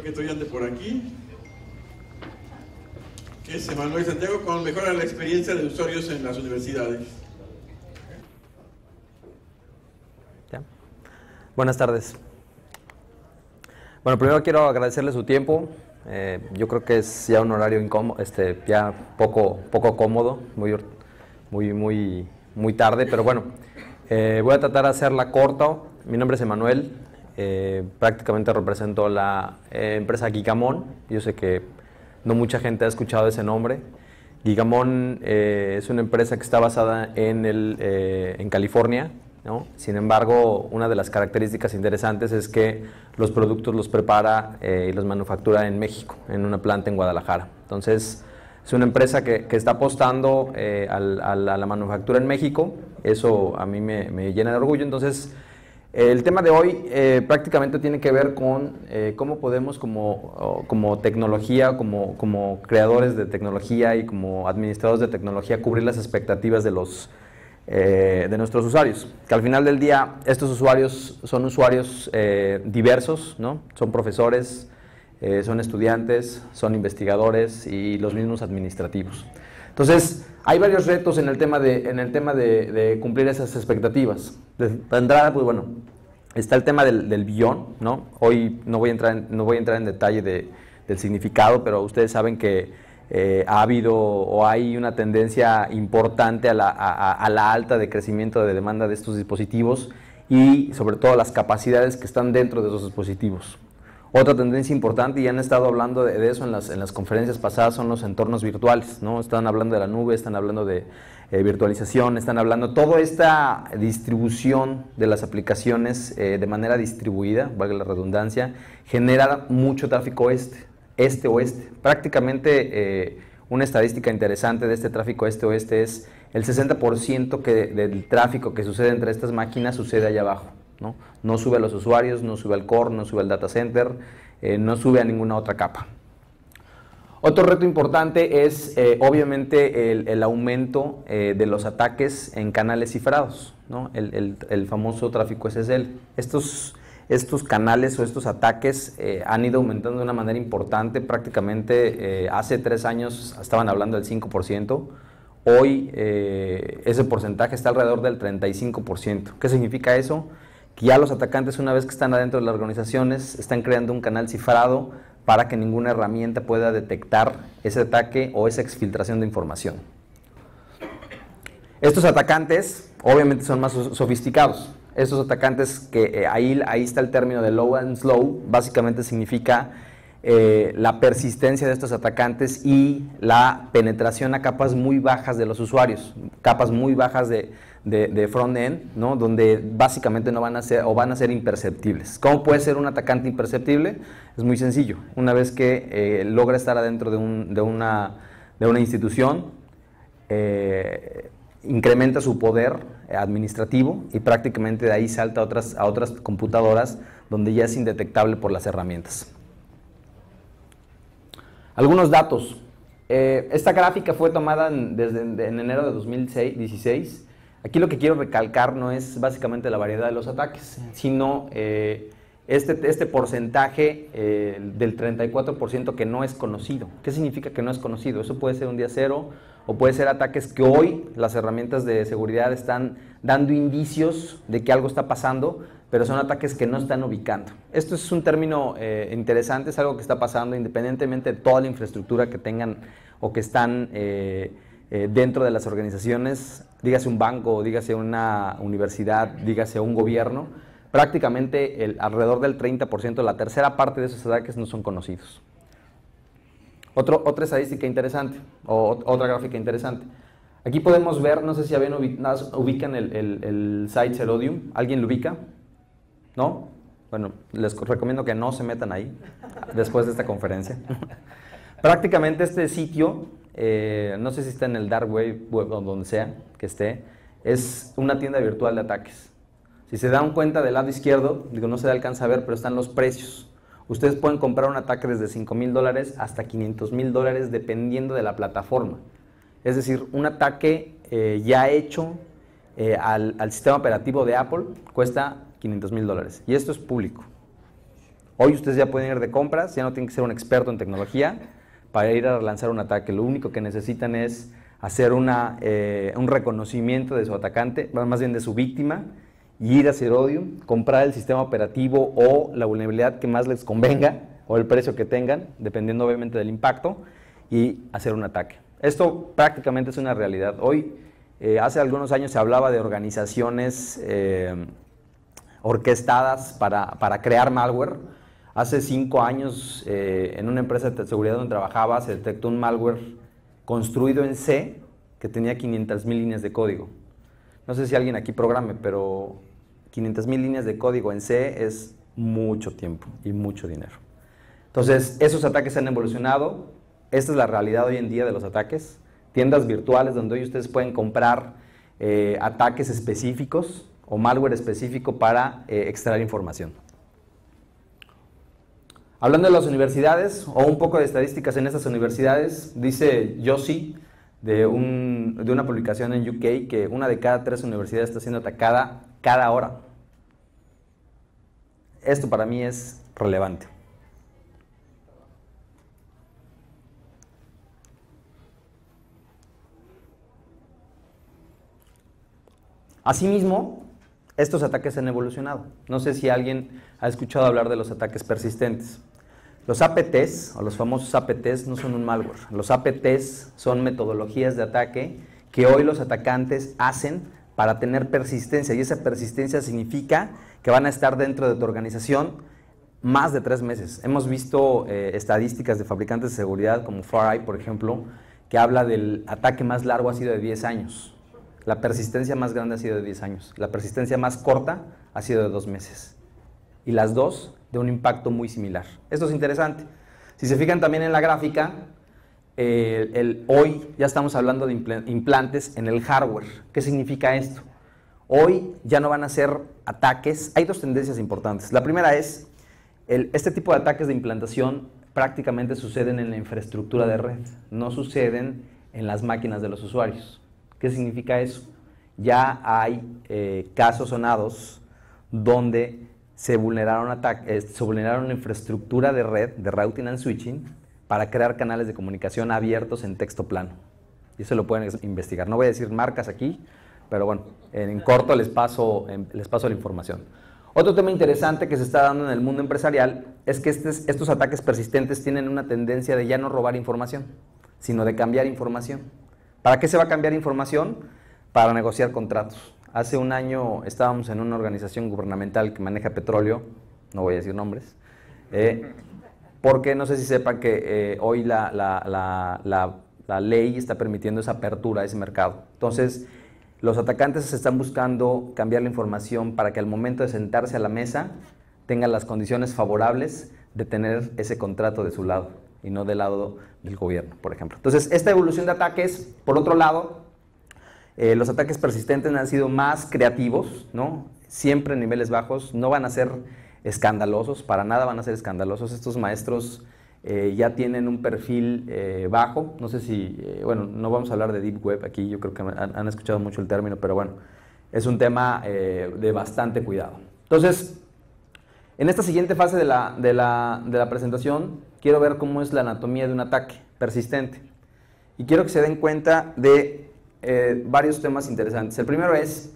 que estoy ande por aquí, que es Emanuel Santiago, con mejora la experiencia de usuarios en las universidades. ¿Ya? Buenas tardes. Bueno, primero quiero agradecerle su tiempo. Yo creo que es ya un horario incómodo, ya poco cómodo, muy tarde, pero bueno, voy a tratar de hacerla corta. Mi nombre es Emanuel, prácticamente represento la empresa Gigamon. Yo sé que no mucha gente ha escuchado ese nombre. Gigamon es una empresa que está basada en California, ¿no? Sin embargo, una de las características interesantes es que los productos los prepara y los manufactura en México, en una planta en Guadalajara. Entonces, es una empresa que está apostando a la manufactura en México. Eso a mí me llena de orgullo. Entonces, el tema de hoy prácticamente tiene que ver con cómo podemos como tecnología, como creadores de tecnología y como administradores de tecnología cubrir las expectativas de nuestros usuarios. Que al final del día estos usuarios son usuarios diversos, ¿no? Son profesores, son estudiantes, son investigadores y los mismos administrativos. Entonces, hay varios retos en el tema de cumplir esas expectativas. De entrada, pues bueno, está el tema del billón, ¿no? Hoy no voy a entrar en detalle del significado, pero ustedes saben que ha habido o hay una tendencia importante a la alta de crecimiento de demanda de estos dispositivos y sobre todo las capacidades que están dentro de esos dispositivos. Otra tendencia importante, y han estado hablando de eso en las conferencias pasadas, son los entornos virtuales, ¿no? Están hablando de la nube, están hablando de virtualización, están hablando toda esta distribución de las aplicaciones de manera distribuida, valga la redundancia, genera mucho tráfico este-oeste. Prácticamente una estadística interesante de este tráfico este-oeste es el 60% del tráfico que sucede entre estas máquinas sucede allá abajo. No sube a los usuarios, no sube al core, no sube al data center, no sube a ninguna otra capa. Otro reto importante es obviamente el aumento de los ataques en canales cifrados, ¿no? El famoso tráfico SSL. Estos canales o estos ataques han ido aumentando de una manera importante. Prácticamente hace 3 años estaban hablando del 5%. Hoy ese porcentaje está alrededor del 35%. ¿Qué significa eso? Que ya los atacantes, una vez que están adentro de las organizaciones, están creando un canal cifrado para que ninguna herramienta pueda detectar ese ataque o esa exfiltración de información. Estos atacantes obviamente son más sofisticados. Estos atacantes que ahí está el término de low and slow, básicamente significa la persistencia de estos atacantes y la penetración a capas muy bajas de los usuarios, capas muy bajas de front-end, ¿no? Donde básicamente no van a ser o van a ser imperceptibles. ¿Cómo puede ser un atacante imperceptible? Es muy sencillo. Una vez que logra estar adentro de una institución, incrementa su poder administrativo y prácticamente de ahí salta a otras computadoras donde ya es indetectable por las herramientas. Algunos datos. Esta gráfica fue tomada en enero de 2016. Aquí lo que quiero recalcar no es básicamente la variedad de los ataques, sino este porcentaje del 34% que no es conocido. ¿Qué significa que no es conocido? Eso puede ser un día cero o puede ser ataques que hoy las herramientas de seguridad están dando indicios de que algo está pasando, pero son ataques que no están ubicando. Esto es un término interesante, es algo que está pasando independientemente de toda la infraestructura que tengan o que están dentro de las organizaciones, dígase un banco, dígase una universidad, dígase un gobierno. Prácticamente alrededor del 30%, la tercera parte de esos ataques no son conocidos. Otra estadística interesante, o otra gráfica interesante. Aquí podemos ver, no sé si ubican el site Zerodium. ¿Alguien lo ubica? ¿No? Bueno, les recomiendo que no se metan ahí después de esta conferencia. Prácticamente este sitio, no sé si está en el dark web o donde sea que esté, es una tienda virtual de ataques. Si se dan cuenta del lado izquierdo, digo, no se alcanza a ver, pero están los precios. Ustedes pueden comprar un ataque desde $5,000 hasta $500,000 dependiendo de la plataforma. Es decir, un ataque ya hecho al sistema operativo de Apple cuesta $500,000 y esto es público. Hoy ustedes ya pueden ir de compras, ya no tienen que ser un experto en tecnología para ir a lanzar un ataque. Lo único que necesitan es hacer un reconocimiento de su atacante, más bien de su víctima, y ir a Zerodium, comprar el sistema operativo o la vulnerabilidad que más les convenga, o el precio que tengan, dependiendo obviamente del impacto, y hacer un ataque. Esto prácticamente es una realidad. Hoy, hace algunos años se hablaba de organizaciones orquestadas para crear malware. Hace 5 años, en una empresa de seguridad donde trabajaba, se detectó un malware construido en C que tenía 500,000 líneas de código. No sé si alguien aquí programe, pero 500,000 líneas de código en C es mucho tiempo y mucho dinero. Entonces, esos ataques han evolucionado. Esta es la realidad hoy en día de los ataques. Tiendas virtuales donde hoy ustedes pueden comprar ataques específicos o malware específico para extraer información. Hablando de las universidades o un poco de estadísticas en estas universidades, dice Yossi de una publicación en UK que 1 de cada 3 universidades está siendo atacada cada hora. Esto para mí es relevante. Asimismo, estos ataques han evolucionado. No sé si alguien ha escuchado hablar de los ataques persistentes. Los APTs, o los famosos APTs, no son un malware. Los APTs son metodologías de ataque que hoy los atacantes hacen para tener persistencia, y esa persistencia significa que van a estar dentro de tu organización más de 3 meses. Hemos visto estadísticas de fabricantes de seguridad como FireEye, por ejemplo, que habla del ataque más largo ha sido de 10 años. La persistencia más grande ha sido de 10 años. La persistencia más corta ha sido de 2 meses. Y las dos de un impacto muy similar. Esto es interesante. Si se fijan también en la gráfica, hoy ya estamos hablando de implantes en el hardware. ¿Qué significa esto? Hoy ya no van a ser ataques. Hay 2 tendencias importantes. La primera es, este tipo de ataques de implantación prácticamente suceden en la infraestructura de red, no suceden en las máquinas de los usuarios. ¿Qué significa eso? Ya hay casos sonados donde se vulneraron la infraestructura de red, de routing and switching, para crear canales de comunicación abiertos en texto plano. Y eso lo pueden investigar. No voy a decir marcas aquí, pero bueno, en corto les paso la información. Otro tema interesante que se está dando en el mundo empresarial es que estos ataques persistentes tienen una tendencia de ya no robar información, sino de cambiar información. ¿Para qué se va a cambiar información? Para negociar contratos. Hace un año estábamos en una organización gubernamental que maneja petróleo, no voy a decir nombres, porque no sé si sepan que hoy la ley está permitiendo esa apertura a ese mercado. Entonces, los atacantes están buscando cambiar la información para que al momento de sentarse a la mesa tengan las condiciones favorables de tener ese contrato de su lado y no del lado del gobierno, por ejemplo. Entonces, esta evolución de ataques, por otro lado, los ataques persistentes han sido más creativos, ¿no? Siempre en niveles bajos, no van a ser escandalosos, para nada van a ser escandalosos. Estos maestros ya tienen un perfil bajo, no sé si, bueno, no vamos a hablar de Deep Web aquí, yo creo que han escuchado mucho el término, pero bueno, es un tema de bastante cuidado. Entonces, en esta siguiente fase de la presentación, quiero ver cómo es la anatomía de un ataque persistente. Y quiero que se den cuenta de varios temas interesantes. El primero es,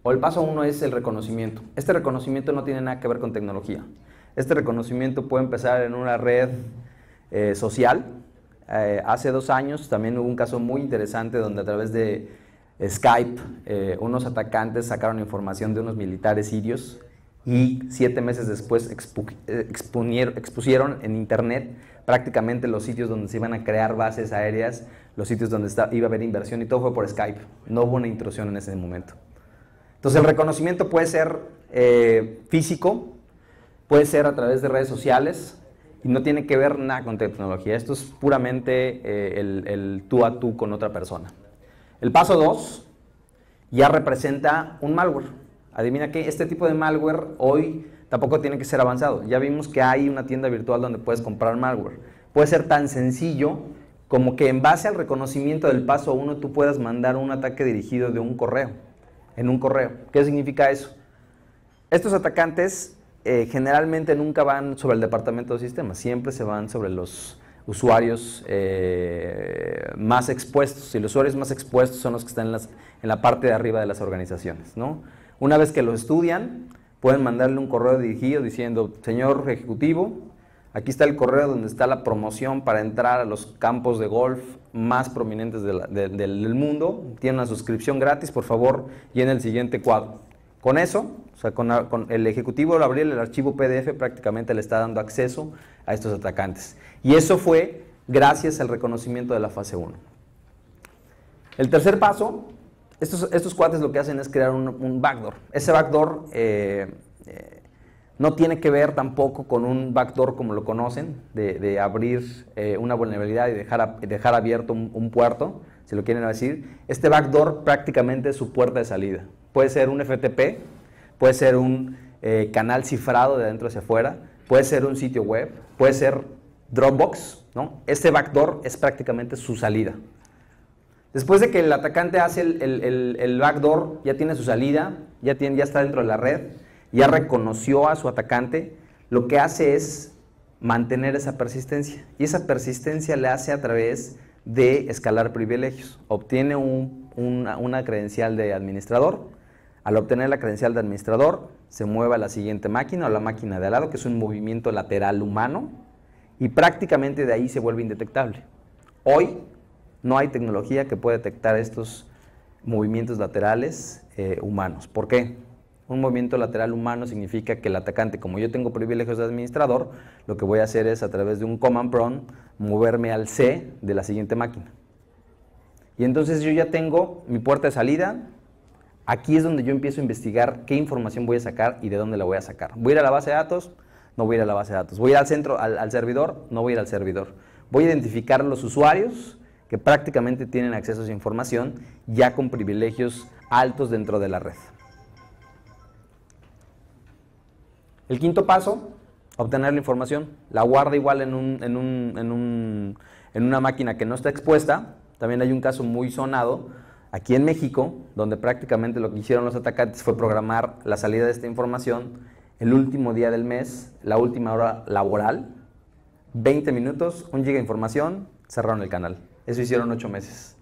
o el paso 1 es el reconocimiento. Este reconocimiento no tiene nada que ver con tecnología. Este reconocimiento puede empezar en una red social. Hace 2 años también hubo un caso muy interesante donde a través de Skype unos atacantes sacaron información de unos militares sirios y 7 meses después expusieron en internet prácticamente los sitios donde se iban a crear bases aéreas, los sitios donde iba a haber inversión, y todo fue por Skype. No hubo una intrusión en ese momento. Entonces el reconocimiento puede ser físico, puede ser a través de redes sociales y no tiene que ver nada con tecnología. Esto es puramente el tú a tú con otra persona. El paso 2 ya representa un malware. Adivina qué, este tipo de malware hoy tampoco tiene que ser avanzado. Ya vimos que hay una tienda virtual donde puedes comprar malware. Puede ser tan sencillo como que en base al reconocimiento del paso 1 tú puedas mandar un ataque dirigido de un correo, en un correo. ¿Qué significa eso? Estos atacantes generalmente nunca van sobre el departamento de sistemas, siempre se van sobre los usuarios más expuestos, y los usuarios más expuestos son los que están en la parte de arriba de las organizaciones, ¿no? Una vez que lo estudian, pueden mandarle un correo dirigido diciendo, señor ejecutivo, aquí está el correo donde está la promoción para entrar a los campos de golf más prominentes del mundo, tiene una suscripción gratis, por favor, llene el siguiente cuadro. Con eso, o sea, con el ejecutivo al abrir el archivo PDF prácticamente le está dando acceso a estos atacantes. Y eso fue gracias al reconocimiento de la fase 1. El tercer paso, estos cuates lo que hacen es crear un backdoor. Ese backdoor no tiene que ver tampoco con un backdoor como lo conocen, de abrir una vulnerabilidad y dejar abierto un puerto, si lo quieren decir. Este backdoor prácticamente es su puerta de salida. Puede ser un FTP, puede ser un canal cifrado de adentro hacia afuera, puede ser un sitio web, puede ser Dropbox, ¿no? Este backdoor es prácticamente su salida. Después de que el atacante hace el backdoor, ya tiene su salida, ya está dentro de la red, ya reconoció a su atacante, lo que hace es mantener esa persistencia. Y esa persistencia le hace a través de escalar privilegios. Obtiene una credencial de administrador. Al obtener la credencial de administrador, se mueve a la siguiente máquina o a la máquina de al lado, que es un movimiento lateral humano, y prácticamente de ahí se vuelve indetectable. Hoy no hay tecnología que pueda detectar estos movimientos laterales humanos. ¿Por qué? Un movimiento lateral humano significa que el atacante, como yo tengo privilegios de administrador, lo que voy a hacer es a través de un command prompt moverme al C de la siguiente máquina. Y entonces yo ya tengo mi puerta de salida. Aquí es donde yo empiezo a investigar qué información voy a sacar y de dónde la voy a sacar. ¿Voy a ir a la base de datos? No voy a ir a la base de datos. ¿Voy a ir al centro, al servidor? No voy a ir al servidor. Voy a identificar los usuarios que prácticamente tienen acceso a esa información ya con privilegios altos dentro de la red. El quinto paso, obtener la información. La guarda igual en una máquina que no está expuesta. También hay un caso muy sonado aquí en México, donde prácticamente lo que hicieron los atacantes fue programar la salida de esta información el último día del mes, la última hora laboral, 20 minutos, 1 GB de información, cerraron el canal. Eso hicieron 8 meses.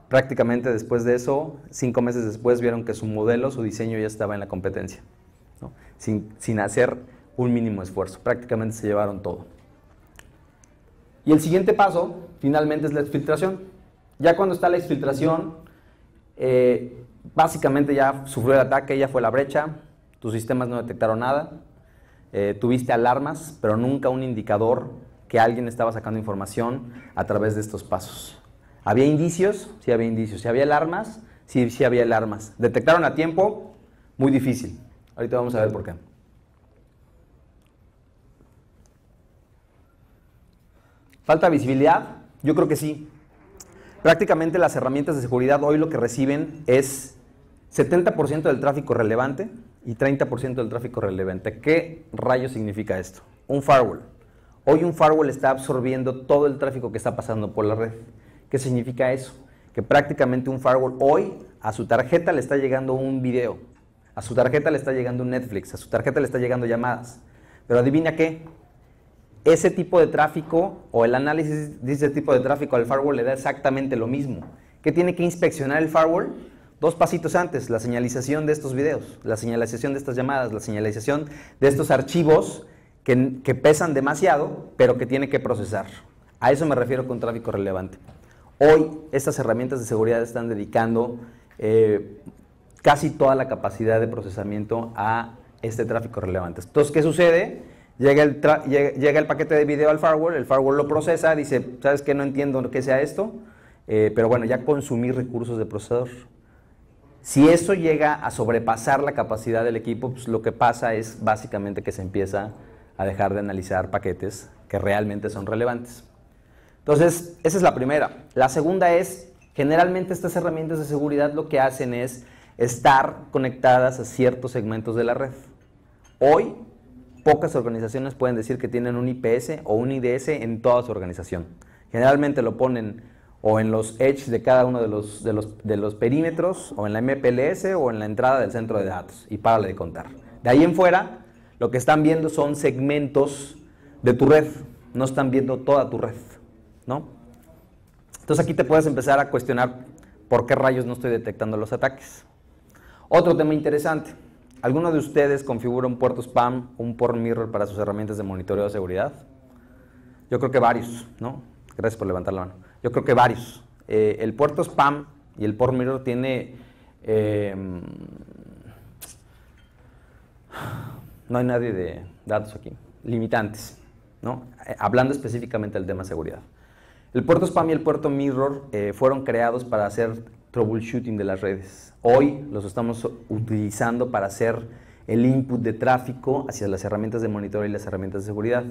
Prácticamente después de eso, 5 meses después, vieron que su modelo, su diseño ya estaba en la competencia, ¿no? Sin hacer un mínimo esfuerzo. Prácticamente se llevaron todo. Y el siguiente paso, finalmente, es la exfiltración. Ya cuando está la exfiltración, básicamente ya sufrió el ataque, ya fue la brecha, tus sistemas no detectaron nada, tuviste alarmas, pero nunca un indicador que alguien estaba sacando información a través de estos pasos. ¿Había indicios? Sí había indicios. ¿Si había alarmas? Sí, sí había alarmas. ¿Detectaron a tiempo? Muy difícil. Ahorita vamos a ver por qué. ¿Falta visibilidad? Yo creo que sí. Prácticamente las herramientas de seguridad hoy lo que reciben es 70% del tráfico relevante y 30% del tráfico relevante. ¿Qué rayos significa esto? Un firewall. Hoy un firewall está absorbiendo todo el tráfico que está pasando por la red. ¿Qué significa eso? Que prácticamente un firewall hoy a su tarjeta le está llegando un video, a su tarjeta le está llegando un Netflix, a su tarjeta le está llegando llamadas. Pero adivina qué, ese tipo de tráfico o el análisis de ese tipo de tráfico al firewall le da exactamente lo mismo. ¿Qué tiene que inspeccionar el firewall? 2 pasitos antes, la señalización de estos videos, la señalización de estas llamadas, la señalización de estos archivos que pesan demasiado, pero que tiene que procesar. A eso me refiero con tráfico relevante. Hoy estas herramientas de seguridad están dedicando casi toda la capacidad de procesamiento a este tráfico relevante. Entonces, ¿qué sucede? Llega el paquete de video al firewall, el firewall lo procesa, dice, ¿sabes qué? No entiendo qué sea esto, pero bueno, ya consumí recursos de procesador. Si eso llega a sobrepasar la capacidad del equipo, pues lo que pasa es básicamente que se empieza a dejar de analizar paquetes que realmente son relevantes. Entonces, esa es la primera. La segunda es, generalmente estas herramientas de seguridad lo que hacen es estar conectadas a ciertos segmentos de la red. Hoy, pocas organizaciones pueden decir que tienen un IPS o un IDS en toda su organización. Generalmente lo ponen o en los edge de cada uno de los perímetros, o en la MPLS, o en la entrada del centro de datos, y párale de contar. De ahí en fuera, Lo que están viendo son segmentos de tu red, no están viendo toda tu red, ¿no? Entonces aquí te puedes empezar a cuestionar por qué rayos no estoy detectando los ataques. Otro tema interesante, ¿alguno de ustedes configura un puerto spam o un port mirror para sus herramientas de monitoreo de seguridad? Yo creo que varios, ¿no? Gracias por levantar la mano. Yo creo que varios. El puerto spam y el port mirror tiene... no hay nadie de datos aquí. Limitantes, ¿no? Hablando específicamente del tema seguridad. El puerto spam y el puerto mirror fueron creados para hacer troubleshooting de las redes. Hoy los estamos utilizando para hacer el input de tráfico hacia las herramientas de monitoreo y las herramientas de seguridad.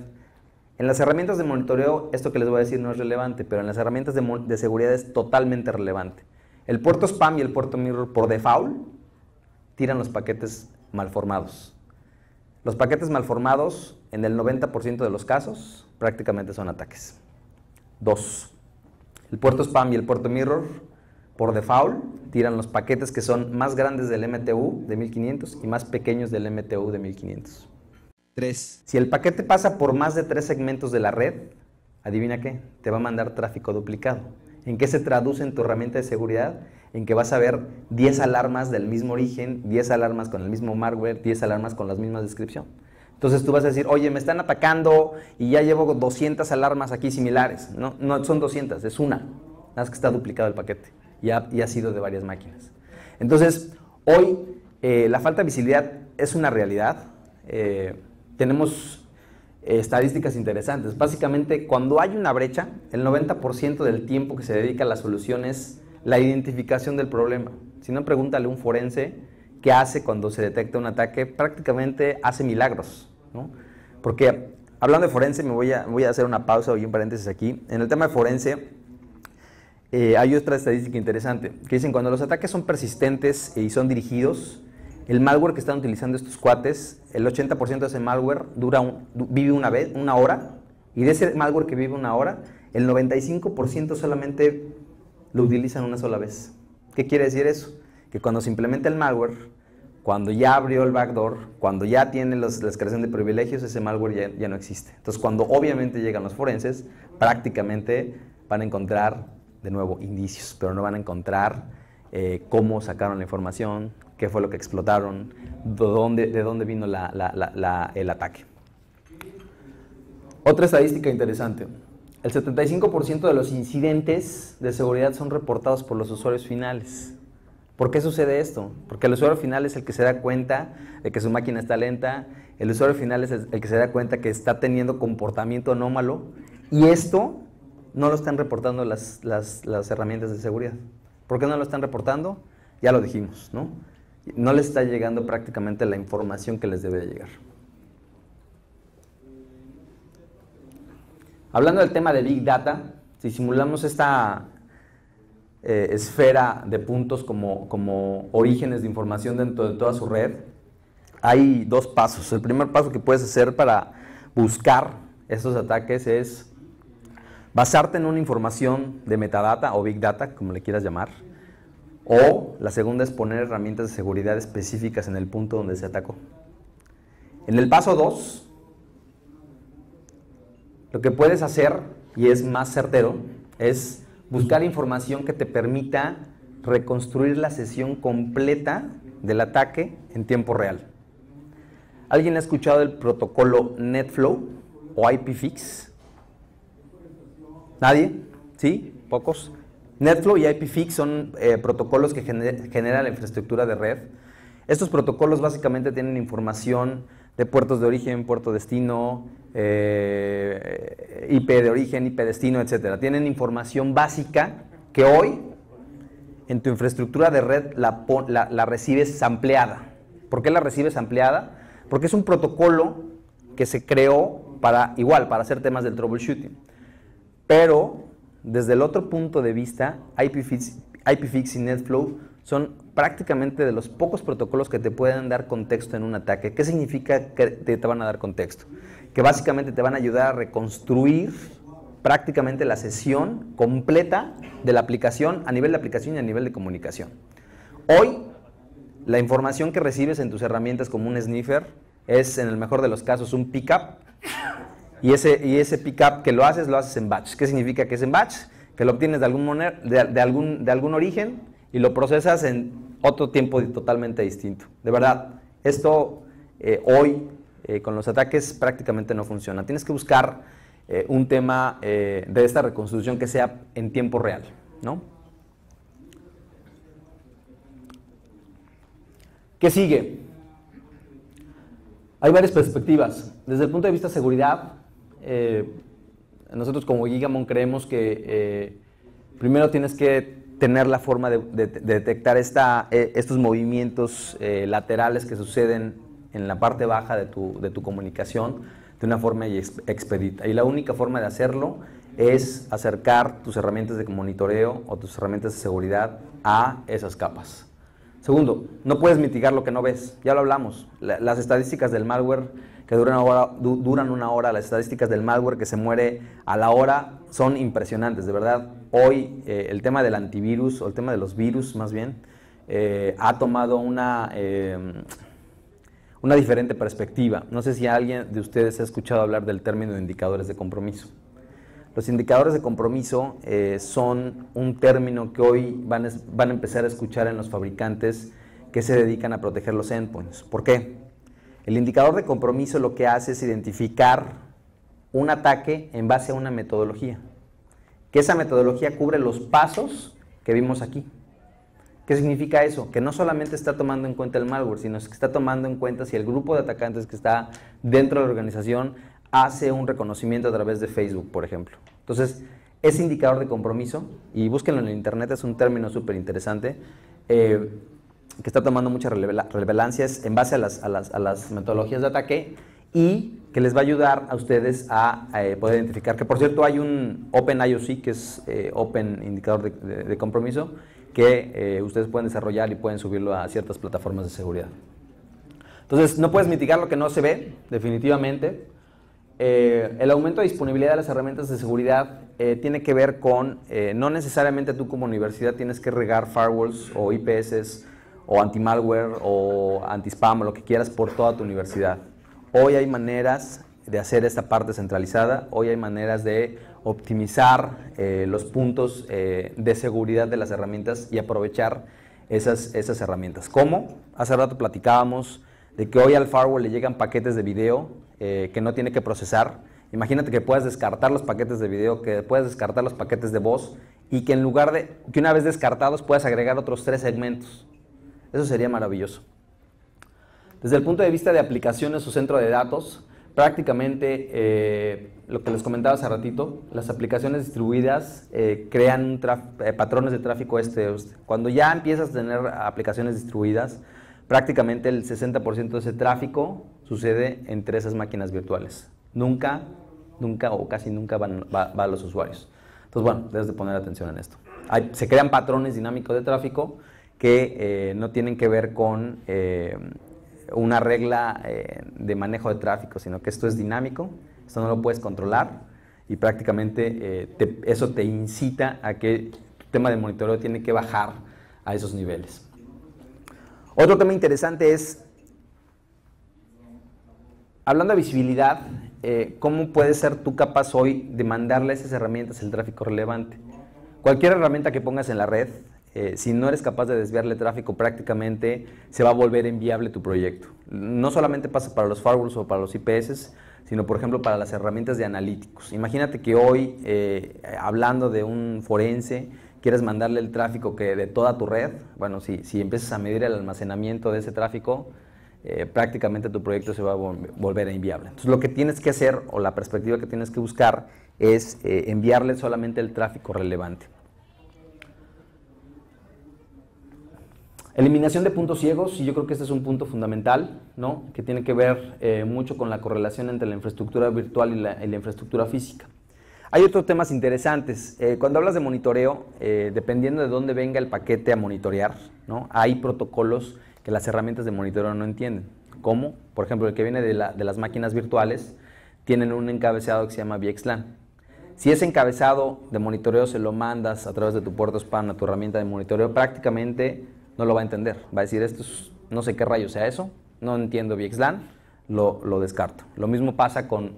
En las herramientas de monitoreo, esto que les voy a decir no es relevante, pero en las herramientas de seguridad es totalmente relevante. El puerto spam y el puerto mirror por default tiran los paquetes malformados. Los paquetes malformados, en el 90% de los casos, prácticamente son ataques. 2. El puerto spam y el puerto mirror, por default, tiran los paquetes que son más grandes del MTU de 1500 y más pequeños del MTU de 1500. 3. Si el paquete pasa por más de 3 segmentos de la red, adivina qué, te va a mandar tráfico duplicado. ¿En qué se traduce en tu herramienta de seguridad? En que vas a ver 10 alarmas del mismo origen, 10 alarmas con el mismo malware, 10 alarmas con la misma descripción. Entonces tú vas a decir, oye, me están atacando y ya llevo 200 alarmas aquí similares. No, no son 200, es una. Nada más que está duplicado el paquete y ha sido de varias máquinas. Entonces, hoy la falta de visibilidad es una realidad. Tenemos estadísticas interesantes. Básicamente, cuando hay una brecha, el 90% del tiempo que se dedica a la solución es la identificación del problema. Si no, pregúntale a un forense qué hace cuando se detecta un ataque. Prácticamente hace milagros, ¿no? Porque, hablando de forense, voy a hacer una pausa y un paréntesis aquí. En el tema de forense, hay otra estadística interesante, que dicen cuando los ataques son persistentes y son dirigidos, el malware que están utilizando estos cuates, el 80% de ese malware vive una hora, y de ese malware que vive una hora, el 95% solamente lo utilizan una sola vez. ¿Qué quiere decir eso? Que cuando se implementa el malware, cuando ya abrió el backdoor, cuando ya tiene la creación de privilegios, ese malware ya no existe. Entonces, cuando obviamente llegan los forenses, prácticamente van a encontrar, de nuevo, indicios, pero no van a encontrar cómo sacaron la información, qué fue lo que explotaron, de dónde vino el ataque. Otra estadística interesante. El 75% de los incidentes de seguridad son reportados por los usuarios finales. ¿Por qué sucede esto? Porque el usuario final es el que se da cuenta de que su máquina está lenta, el usuario final es el que se da cuenta que está teniendo comportamiento anómalo, y esto no lo están reportando las herramientas de seguridad. ¿Por qué no lo están reportando? Ya lo dijimos, ¿no? No les está llegando prácticamente la información que les debe de llegar. Hablando del tema de Big Data, si simulamos esta esfera de puntos como orígenes de información dentro de toda su red, hay 2 pasos. El primer paso que puedes hacer para buscar estos ataques es basarte en una información de metadata o Big Data, como le quieras llamar. O la segunda es poner herramientas de seguridad específicas en el punto donde se atacó. En el paso 2, lo que puedes hacer, y es más certero, es buscar información que te permita reconstruir la sesión completa del ataque en tiempo real. ¿Alguien ha escuchado el protocolo NetFlow o IPFix? ¿Nadie? ¿Sí? ¿Pocos? NetFlow y IPFix son protocolos que generan la infraestructura de red. Estos protocolos básicamente tienen información de puertos de origen, puerto destino, IP de origen, IP destino, etc. Tienen información básica que hoy en tu infraestructura de red la recibes sampleada. ¿Por qué la recibes sampleada? Porque es un protocolo que se creó para hacer temas del troubleshooting. Pero desde el otro punto de vista, IPFix y NetFlow son prácticamente de los pocos protocolos que te pueden dar contexto en un ataque. ¿Qué significa que te van a dar contexto? Que básicamente te van a ayudar a reconstruir prácticamente la sesión completa de la aplicación a nivel de aplicación y a nivel de comunicación. Hoy, la información que recibes en tus herramientas como un sniffer es en el mejor de los casos un pickup, y ese pickup que lo haces en batch. ¿Qué significa que es en batch? Que lo obtienes de algún origen y lo procesas en otro tiempo totalmente distinto. De verdad, esto hoy con los ataques prácticamente no funciona. Tienes que buscar un tema de esta reconstrucción que sea en tiempo real, ¿no? ¿Qué sigue? Hay varias perspectivas. Desde el punto de vista de seguridad, nosotros como Gigamon creemos que primero tienes que tener la forma de detectar estos movimientos laterales que suceden en la parte baja de tu comunicación de una forma expedita. Y la única forma de hacerlo es acercar tus herramientas de monitoreo o tus herramientas de seguridad a esas capas. Segundo, no puedes mitigar lo que no ves. Ya lo hablamos. Las estadísticas del malware que duran una hora, las estadísticas del malware que se muere a la hora son impresionantes, de verdad. Hoy el tema del antivirus, o el tema de los virus más bien, ha tomado una diferente perspectiva. No sé si alguien de ustedes ha escuchado hablar del término de indicadores de compromiso. Los indicadores de compromiso son un término que hoy van a empezar a escuchar en los fabricantes que se dedican a proteger los endpoints. ¿Por qué? El indicador de compromiso lo que hace es identificar un ataque en base a una metodología. Que esa metodología cubre los pasos que vimos aquí. ¿Qué significa eso? Que no solamente está tomando en cuenta el malware, sino que está tomando en cuenta si el grupo de atacantes que está dentro de la organización hace un reconocimiento a través de Facebook, por ejemplo. Entonces, ese indicador de compromiso, y búsquenlo en el internet, es un término súper interesante, que está tomando mucha relevancia, es en base a las metodologías de ataque y que les va a ayudar a ustedes a poder identificar, que por cierto hay un Open IOC, que es Open Indicador de Compromiso, que ustedes pueden desarrollar y pueden subirlo a ciertas plataformas de seguridad. Entonces, no puedes mitigar lo que no se ve, definitivamente. El aumento de disponibilidad de las herramientas de seguridad tiene que ver con, no necesariamente tú como universidad tienes que regar firewalls o IPS o anti-malware o anti-spam o lo que quieras por toda tu universidad. Hoy hay maneras de hacer esta parte centralizada, hoy hay maneras de optimizar los puntos de seguridad de las herramientas y aprovechar esas herramientas. ¿Cómo? Hace rato platicábamos de que hoy al firewall le llegan paquetes de video que no tiene que procesar. Imagínate que puedas descartar los paquetes de video, que puedas descartar los paquetes de voz y que en lugar de que una vez descartados puedas agregar otros 3 segmentos. Eso sería maravilloso. Desde el punto de vista de aplicaciones o centro de datos, prácticamente lo que les comentaba hace ratito, las aplicaciones distribuidas crean patrones de tráfico este-oeste. Cuando ya empiezas a tener aplicaciones distribuidas, prácticamente el 60% de ese tráfico sucede entre esas máquinas virtuales. Nunca o casi nunca va a los usuarios. Entonces, bueno, debes de poner atención en esto. Se crean patrones dinámicos de tráfico que no tienen que ver con una regla de manejo de tráfico, sino que esto es dinámico, esto no lo puedes controlar y prácticamente eso te incita a que tu tema de monitoreo tiene que bajar a esos niveles. Otro tema interesante es, hablando de visibilidad, ¿cómo puedes ser tú capaz hoy de mandarle a esas herramientas el tráfico relevante? Cualquier herramienta que pongas en la red, si no eres capaz de desviarle tráfico, prácticamente se va a volver inviable tu proyecto. No solamente pasa para los firewalls o para los IPS, sino por ejemplo para las herramientas de analíticos. Imagínate que hoy, hablando de un forense, quieres mandarle el tráfico de toda tu red. Bueno, si empiezas a medir el almacenamiento de ese tráfico, prácticamente tu proyecto se va a volver inviable. Entonces lo que tienes que hacer, o la perspectiva que tienes que buscar, es enviarle solamente el tráfico relevante. Eliminación de puntos ciegos, y yo creo que este es un punto fundamental, ¿no? Que tiene que ver mucho con la correlación entre la infraestructura virtual y la infraestructura física. Hay otros temas interesantes. Cuando hablas de monitoreo, dependiendo de dónde venga el paquete a monitorear, ¿no? Hay protocolos que las herramientas de monitoreo no entienden. ¿Cómo? Por ejemplo, el que viene de las máquinas virtuales tienen un encabezado que se llama VXLAN. Si ese encabezado de monitoreo se lo mandas a través de tu puerto spam a tu herramienta de monitoreo, prácticamente no lo va a entender. Va a decir, esto es, no sé qué rayo sea eso, no entiendo VXLAN, lo descarto. Lo mismo pasa con,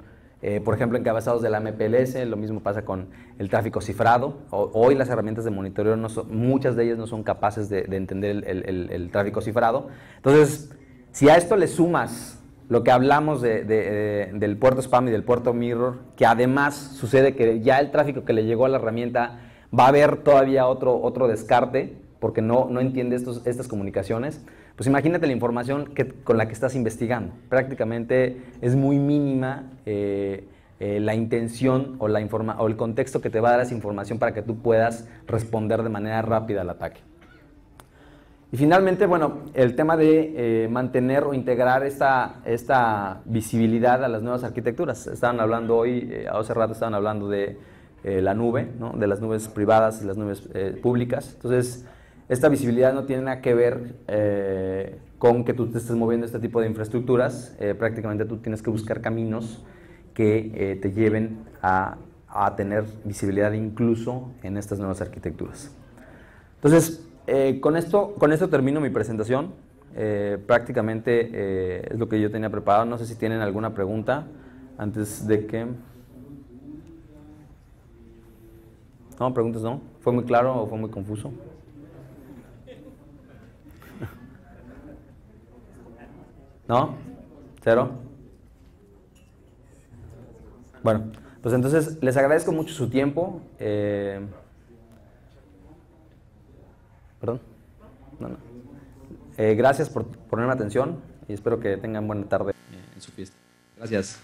por ejemplo, encabezados de la MPLS, lo mismo pasa con el tráfico cifrado. Hoy las herramientas de monitoreo, muchas de ellas no son capaces de entender el tráfico cifrado. Entonces, si a esto le sumas lo que hablamos del puerto spam y del puerto mirror, que además sucede que ya el tráfico que le llegó a la herramienta va a haber todavía otro descarte, porque no entiende estas comunicaciones, pues imagínate la información con la que estás investigando. Prácticamente es muy mínima la intención o el contexto que te va a dar esa información para que tú puedas responder de manera rápida al ataque. Y finalmente, bueno, el tema de mantener o integrar esta visibilidad a las nuevas arquitecturas. Estaban hablando hoy, hace rato estaban hablando de la nube, ¿no? De las nubes privadas y las nubes públicas. Entonces, esta visibilidad no tiene nada que ver con que tú te estés moviendo este tipo de infraestructuras. Prácticamente tú tienes que buscar caminos que te lleven a tener visibilidad incluso en estas nuevas arquitecturas. Entonces, con esto termino mi presentación. Prácticamente es lo que yo tenía preparado. No sé si tienen alguna pregunta antes de que... No, preguntas no. ¿Fue muy claro o fue muy confuso? ¿No? ¿Cero? Bueno, pues entonces les agradezco mucho su tiempo. Perdón. No. Gracias por ponerme atención y espero que tengan buena tarde en su fiesta. Gracias.